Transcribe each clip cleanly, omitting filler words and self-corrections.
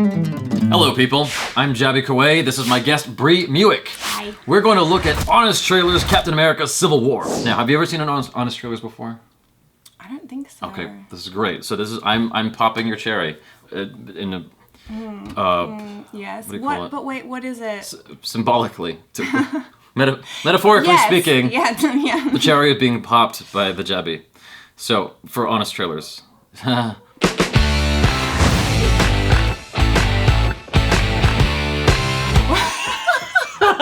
Hello people, I'm JABY KOAY. This is my guest Bree MUECK. Hi. We're going to look at Honest Trailers Captain America Civil War. Now, have you ever seen an Honest Trailers before? I don't think so. Okay, this is great. So this is I'm popping your cherry in a yes. What do you call it? But wait, what is it? Symbolically, metaphorically speaking. Yeah. The cherry is being popped by the JABY. So for Honest Trailers.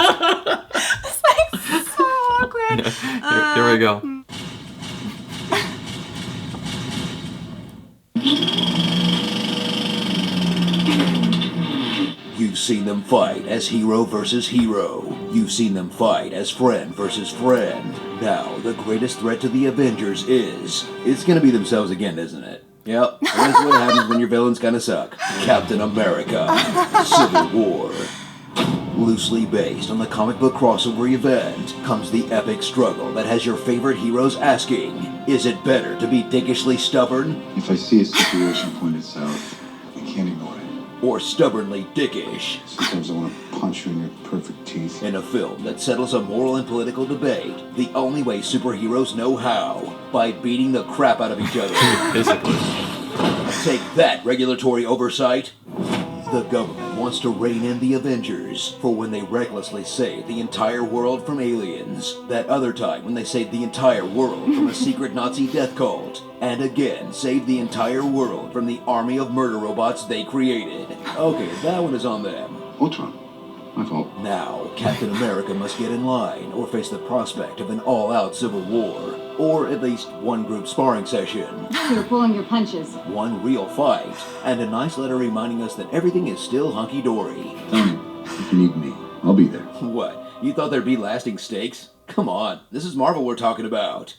It's like so awkward. Here we go. You've seen them fight as hero versus hero. You've seen them fight as friend versus friend. Now, the greatest threat to the Avengers is... It's gonna be themselves again, isn't it? Yep, that's what happens when your villains kinda suck. Captain America, Civil War. Loosely based on the comic book crossover event comes the epic struggle that has your favorite heroes asking, is it better to be dickishly stubborn? If I see a situation pointed south, I can't ignore it. Or stubbornly dickish? Sometimes I want to punch you in your perfect teeth. In a film that settles a moral and political debate, the only way superheroes know how, by beating the crap out of each other. Basically. Take that, regulatory oversight! The government wants to rein in the Avengers for when they recklessly save the entire world from aliens. That other time when they saved the entire world from a secret Nazi death cult. And again, saved the entire world from the army of murder robots they created. Okay, that one is on them. Ultron. My fault. Now, Captain America must get in line or face the prospect of an all-out civil war. Or at least one group sparring session. You're pulling your punches. One real fight. And a nice letter reminding us that everything is still hunky-dory. Tell me, if you need me, I'll be there. What? You thought there'd be lasting stakes? Come on, this is Marvel we're talking about.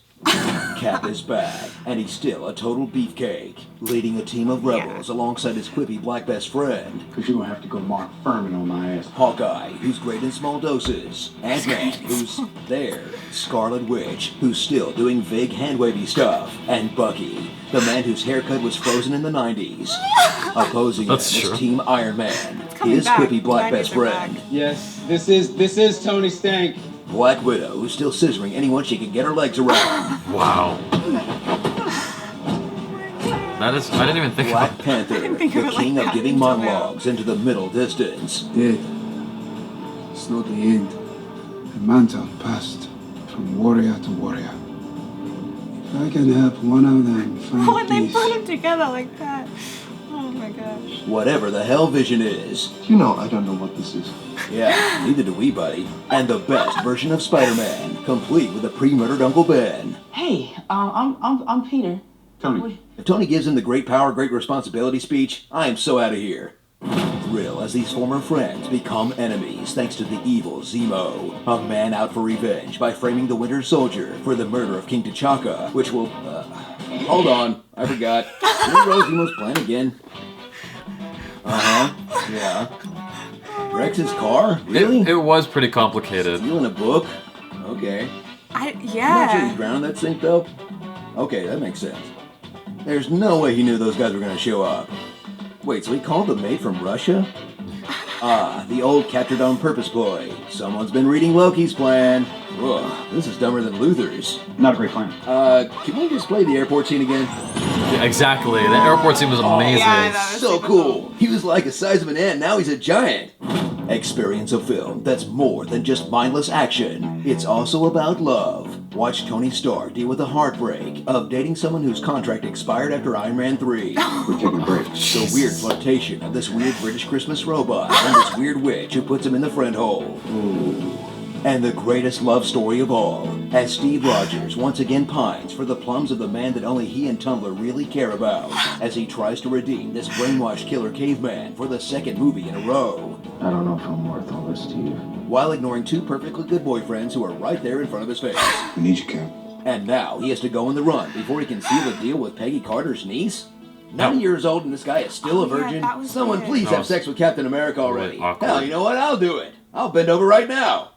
Cap is back, and he's still a total beefcake, leading a team of rebels alongside his quippy black best friend. Because you're going to have to go Mark Furman on my ass. Hawkeye, who's great in small doses. Ant-Man, who's there. Scarlet Witch, who's still doing vague hand-wavy stuff. And Bucky, the man whose haircut was frozen in the 90s. Opposing him is Team Iron Man, his quippy black best friend. Yes, this is Tony Stank. Black Widow, who's still scissoring anyone she can get her legs around. Wow. That is, I didn't even think Black about Panther, the king of giving monologues into the middle distance. Dead. It's not the end. The mantle passed from warrior to warrior. If I can help one of them find When they peace, put them together like that. Oh my gosh. Whatever the hell Vision is. You know, I don't know what this is. Yeah, neither do we, buddy. And the best version of Spider-Man, complete with a pre-murdered Uncle Ben. Hey, I'm Peter. Tony. If Tony gives him the great power, great responsibility speech, I am so out of here. Thrill as these former friends become enemies thanks to the evil Zemo, a man out for revenge by framing the Winter Soldier for the murder of King T'Chaka, which will, hold on, I forgot. Rewrote Zemo's plan again. Yeah. Rex's car? Really? It was pretty complicated. Stealing a book? Okay. I'm not sure he's drowned that sink, though. Okay, that makes sense. There's no way he knew those guys were gonna show up. Wait, so he called the maid from Russia? Ah, the old captured on purpose ploy. Someone's been reading Loki's plan. Ugh, this is dumber than Luther's. Not a great plan. Can we just play the airport scene again? Yeah, exactly. The airport scene was amazing. Yeah, that was So super cool. He was like the size of an ant, now he's a giant. Experience a film that's more than just mindless action. It's also about love. Watch Tony Stark deal with the heartbreak of dating someone whose contract expired after Iron Man 3. We're taking a break. The weird flirtation of this weird British Christmas robot and this weird witch who puts him in the friend hole. Ooh. And the greatest love story of all, as Steve Rogers once again pines for the plums of the man that only he and Tumblr really care about, as he tries to redeem this brainwashed killer caveman for the second movie in a row. I don't know if I'm worth all this to you. While ignoring two perfectly good boyfriends who are right there in front of his face. We need you, Cap. And now he has to go on the run before he can seal a deal with Peggy Carter's niece? 90 years old and this guy is still a virgin? that was Someone good. please have sex with Captain America already. Really awkward. Hell, you know what? I'll do it. I'll bend over right now.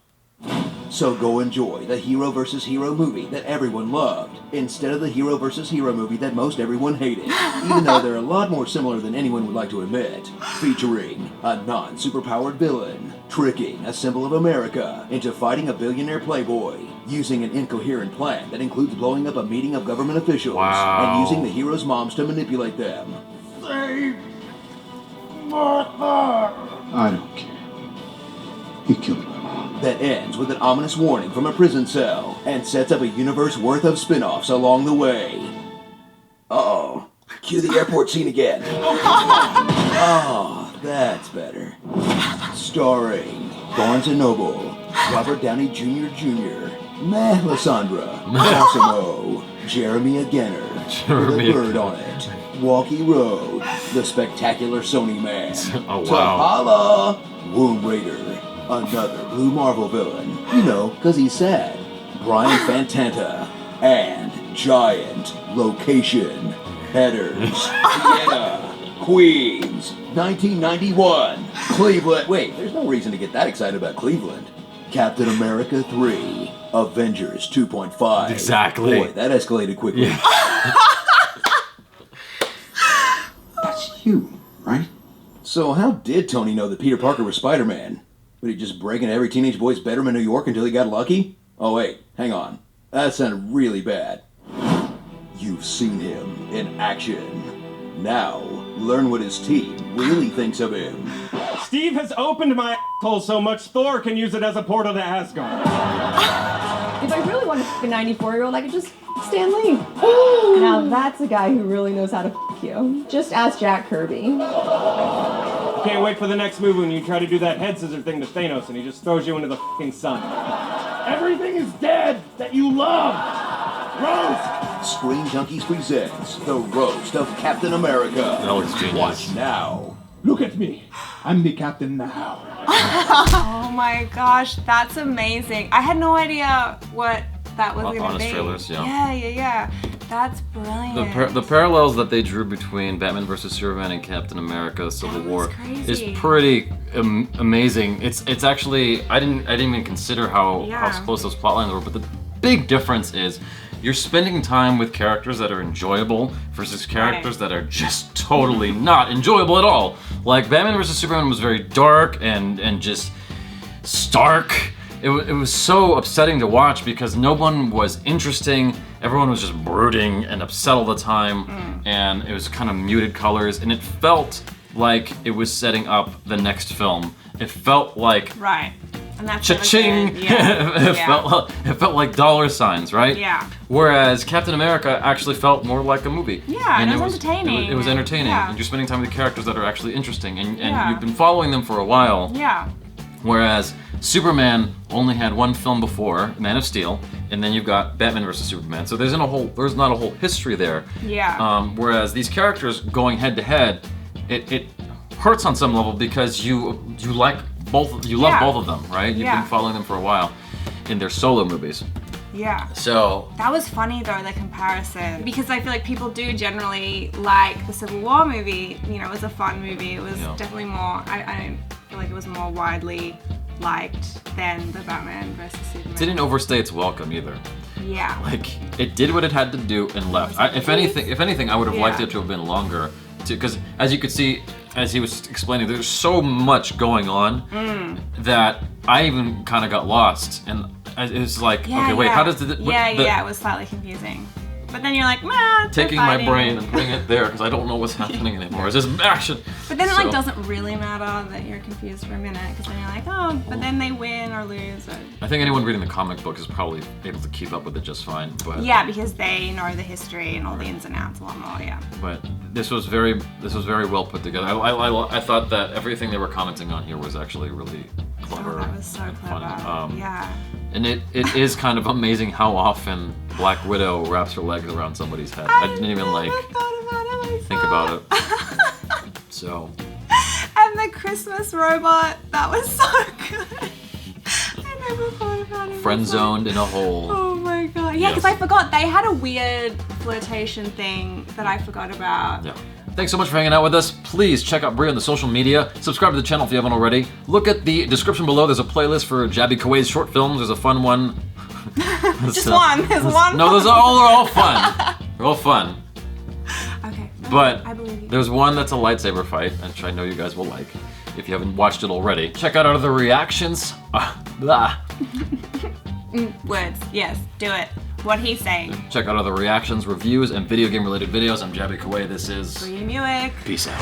So go enjoy the hero versus hero movie that everyone loved, instead of the hero versus hero movie that most everyone hated, even though they're a lot more similar than anyone would like to admit. Featuring a non-superpowered villain, tricking a symbol of America into fighting a billionaire playboy, using an incoherent plan that includes blowing up a meeting of government officials, and using the hero's moms to manipulate them. Save Martha! I don't care. You killed my mom. That ends with an ominous warning from a prison cell, and sets up a universe worth of spin-offs along the way. Uh-oh. Cue the airport scene again. Oh, that's better. Starring Barnes & Noble, Robert Downey Jr., Melisandre, Massimo, Jeremy Aggener, with a bird on it, Walkie Road, the spectacular Sony Man, Oh, wow. T'Challa, Womb Raider, another Blue Marvel villain, you know, 'cause he's sad, Brian Fantanta, and Giant Location Headers, Vienna, Queens, 1991, Cleveland. Wait, there's no reason to get that excited about Cleveland. Captain America 3, Avengers 2.5. Exactly. Boy, that escalated quickly. That's you, right? So how did Tony know that Peter Parker was Spider-Man? Would he just break into every teenage boy's bedroom in New York until he got lucky? Oh wait, hang on. That sounded really bad. You've seen him in action. Now, learn what his team really thinks of him. Steve has opened my hole so much Thor can use it as a portal to Asgard. If I really want to f*** a 94-year-old, I could just f*** Stan Lee. Now that's a guy who really knows how to f*** you. Just ask Jack Kirby. Can't wait for the next movie when you try to do that head scissor thing to Thanos and he just throws you into the f***ing sun. Everything is dead that you love! Roast! Screen Junkies presents the roast of Captain America. That looks genius. Watch now. Look at me. I'm the captain now. Oh my gosh, that's amazing. I had no idea what that was going to Honest be. trailers, yeah. Yeah. That's brilliant. The parallels that they drew between Batman vs Superman and Captain America: Civil That was War crazy. is pretty amazing. It's actually I didn't even consider how close those plot lines were, but the big difference is you're spending time with characters that are enjoyable versus characters that are just totally not enjoyable at all. Like Batman vs Superman was very dark and just stark. It was so upsetting to watch because no one was interesting. Everyone was just brooding and upset all the time, and it was kind of muted colors, and it felt like it was setting up the next film. It felt like Right. And that's cha-ching. Yeah. It felt like dollar signs, right? Yeah. Whereas Captain America actually felt more like a movie. Yeah, and it was entertaining. It was entertaining, Yeah. and you're spending time with characters that are actually interesting, and Yeah. you've been following them for a while. Yeah. Whereas Superman only had one film before, Man of Steel, and then you've got Batman vs Superman. So there's not a whole history there. Yeah. Whereas these characters going head to head, it hurts on some level because you like both. You love both of them, right? You've been following them for a while in their solo movies. Yeah. So That was funny though, the comparison, because I feel like people do generally like the Civil War movie. You know, it was a fun movie. It was definitely more. I feel like it was more widely liked than the Batman versus Superman. didn't overstay its welcome either. Yeah. Like it did what it had to do and left. If anything, I would have liked it to have been longer, because as you could see, as he was explaining, there's so much going on that I even kind of got lost, and it was like, okay, wait, how does it was slightly confusing. But then you're like, well, taking my brain and putting it there because I don't know what's happening anymore. It's just action. But then it doesn't really matter that you're confused for a minute, because then you're like, oh, but then they win or lose. Or... I think anyone reading the comic book is probably able to keep up with it just fine. But yeah, because they know the history and all the ins and outs a lot more. Yeah. But this was very well put together. I thought that everything they were commenting on here was actually really clever. Oh, that was so clever. Funny. Yeah. And it is kind of amazing how often Black Widow wraps her legs around somebody's head. I didn't even think about it. So. And the Christmas robot, that was so good. I never thought about it. Friend zoned in a hole. Oh my god. Yeah, because I forgot they had a weird flirtation thing that I forgot about. Yeah. Thanks so much for hanging out with us. Please check out Brie on the social media. Subscribe to the channel if you haven't already. Look at the description below. There's a playlist for JABY KOAY's short films. There's a fun one. Just one. There's one. No, those are all fun. They're all fun. Okay. But I believe you. there's one that's a lightsaber fight, which I know you guys will like if you haven't watched it already. Check out other reactions. Words. Yes. Do it. What he's saying. Check out other reactions, reviews, and video game related videos. I'm JABY KOAY. This is MUECK. Peace out.